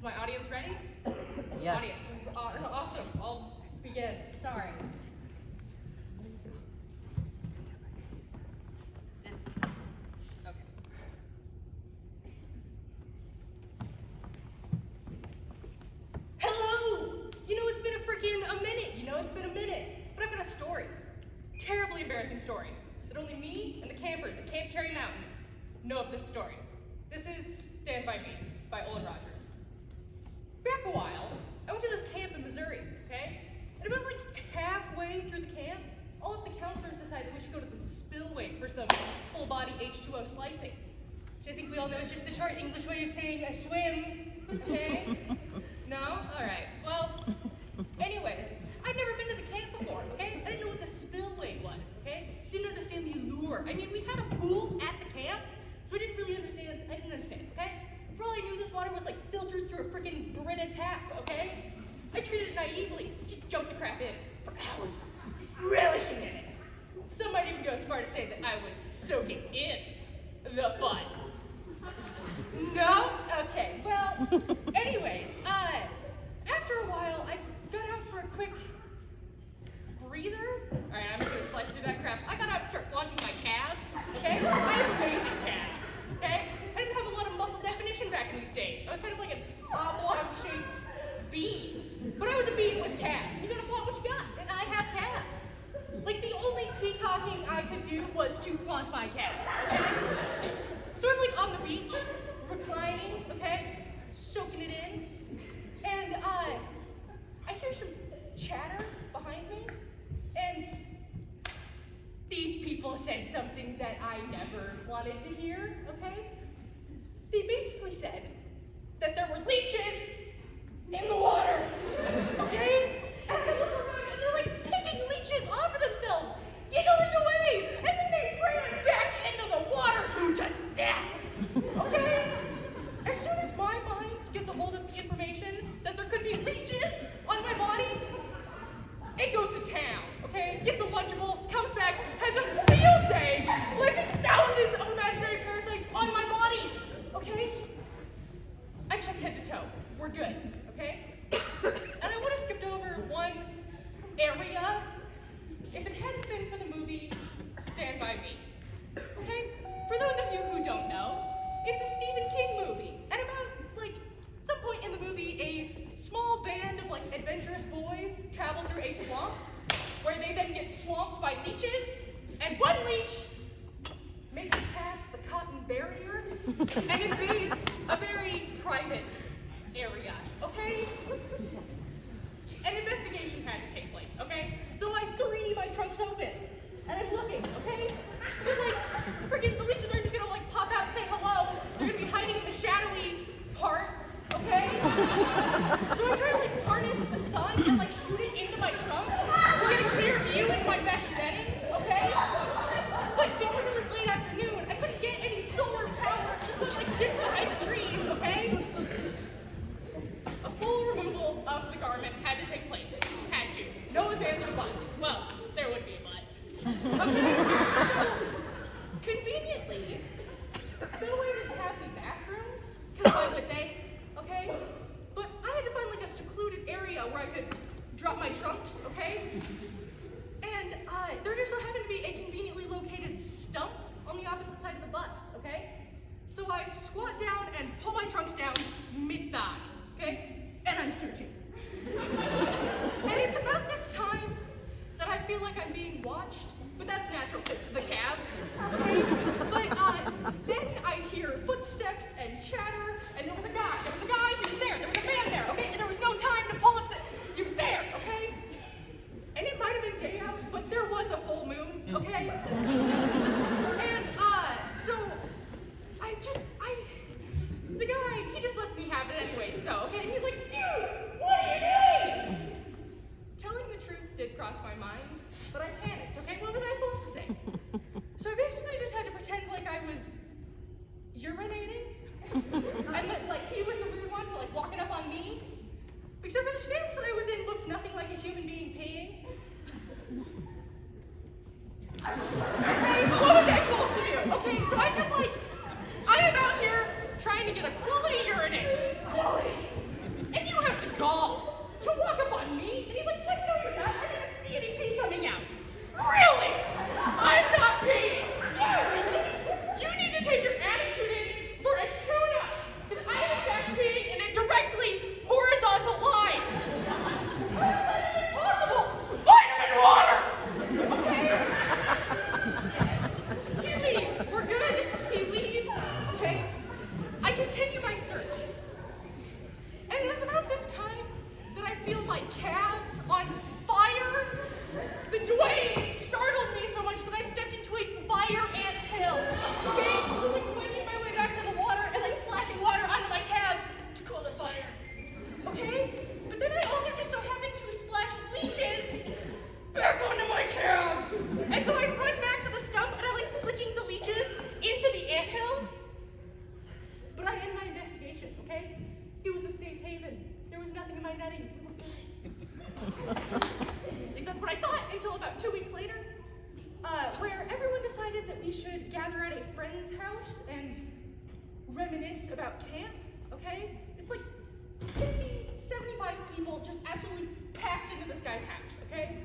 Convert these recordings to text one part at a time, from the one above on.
my audience ready? Yes. Audience, awesome. I'll begin. Sorry. Okay. Hello! It's been a minute. It's been a minute. But I've got a story. Terribly embarrassing story. That only me and the campers at Camp Cherry Mountain know of this story. This is Stand By Me by Olin Rogers. Back a while, I went to this camp in Missouri, okay? And about halfway through the camp, all of the counselors decided we should go to the spillway for some full-body H2O slicing. Which I think we all know is just the short English way of saying a swim, okay? No? Alright, well, anyways, I'd never been to the camp before, okay? I didn't know what the spillway was, okay? Didn't understand the allure. I mean, we had a pool at the camp, so I didn't understand, okay? For all I knew, this water was filtered through a freaking Brita tap, okay? I treated it naively, just jumped the crap in for hours, relishing in it. Some might even go as far to say that I was soaking in the fun. No? Okay, well, anyways, after a while, I got out for a quick breather. Alright, I'm just gonna slice through that crap. I got out and started flaunching my calves, okay? I have amazing calves, okay? I didn't have a lot of muscle definition back in these days. I was kind of like an oblong-shaped bean. But I was a bean with calves. You gotta flaunt what you got, and I have calves. The only peacocking I could do was to flaunt my calves, okay? So I'm on the beach, reclining, okay? Soaking it in. And I hear some chatter behind me, and these people said something that I never wanted to hear, okay? They basically said that there were leeches in the water, okay? And I look around and they're picking leeches off of themselves, giggling away, and then they ran back into the water. Who does that, okay? As soon as my mind gets a hold of the information that there could be leeches on my body, it goes to town, okay? Gets a Lunchable, comes back, has a field day, launching thousands of imaginary parasites on my body, okay? I check head to toe. We're good, okay? And I would have skipped over one area if it hadn't been for the movie Stand By Me, okay? For those of you who don't know, it's a Stephen King movie. And about, some point in the movie, a small band of, adventurous boys travel through a swamp where they then get swamped by leeches, and one leech makes it past the cotton barrier and invades a very private area, okay? An investigation had to take place, okay? So I 3D my trunks open, and I'm looking, okay? But freaking the leeches aren't just gonna pop out and say hello. They're gonna be hiding in the shadowy parts, okay? So I try to harness the sun and shoot it into my trunks to get a clear view into my mesh netting, okay? But because it was late afternoon, I couldn't get any solar power. The sun dipped behind the trees, okay? A full removal of the garment had to take place. Had to. No ifs, ands, or buts. Well, there would be a but. Okay, so conveniently, the spillway didn't have any bathrooms, because why would they? Okay? But I had to find a secluded area where I could drop my trunks, okay? And there just so happened to be a conveniently located stump on the opposite side of the bus, okay? So I squat down and pull my trunks down mid-thigh, okay? And I'm searching. And it's about this time that I feel like I'm being watched, but that's natural because the calves, okay? But then I hear footsteps and chatter, and there was a guy, he was there was a man there, okay? And there was no time to pull up he was there, okay? And it might have been day out, but there was a full moon, okay? And so the guy, he just lets me have it anyways, though, okay? And he's like, dude, what are you doing? Telling the truth did cross my mind, but I panicked, okay? What was I supposed to say? So I basically just had to pretend like I was urinating, and that he was the weird one for walking up on me, except for the stance that I was in looked nothing like a human being peeing. Okay, what was I supposed to do? Okay, so I'm just I am out here trying to get a quality urinate. Quality. calves on fire. The Dwayne startled me so much that I stepped into a fire ant hill. Okay? So like wedging my way back to the water and like splashing water onto my calves to cool the fire. Okay? But then I also just so happened to splash leeches back onto my calves. And so I run back to the stump and I'm like flicking the leeches into the anthill. But I end my investigation, okay? It was a safe haven. There was nothing in my netting. At least that's what I thought until about 2 weeks later, where everyone decided that we should gather at a friend's house and reminisce about camp, okay? It's like 50, 75 people just absolutely packed into this guy's house, okay?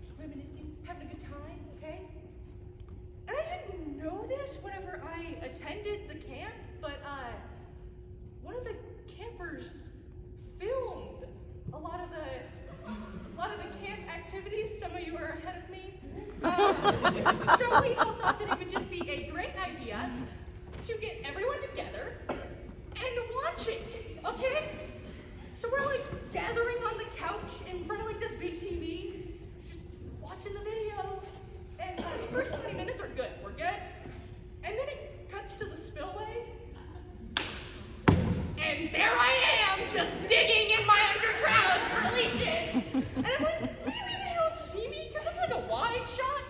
Just reminiscing, having a good time, okay? And I didn't know this whenever I attended the camp, but one of the campers filmed a lot of the camp activities. Some of you are ahead of me. So we all thought that it would just be a great idea to get everyone together and watch it, okay? So we're like gathering on the couch in front of like this big TV, just watching the video. And the first 20 minutes are good, we're good. And then it cuts to the spillway. And there I am, just digging in my underdress for leeches. And I'm like, maybe they don't see me because it's like a wide shot.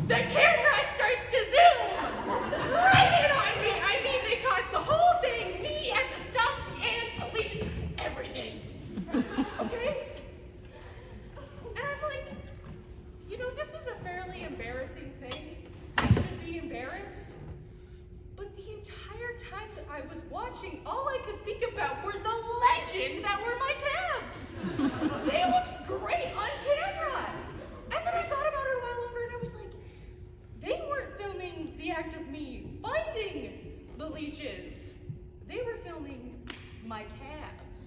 The camera starts to zoom right in on me. I mean, they caught the whole thing, me at the stump and the leeches, everything. Okay? And I'm like, you know, this is a fairly embarrassing thing. I should be embarrassed. But the entire time that I was watching, all I could think about were the legend that were my calves. They looked great on camera. And then I thought about it a while longer and I was like, they weren't filming the act of me finding the leeches. They were filming my calves.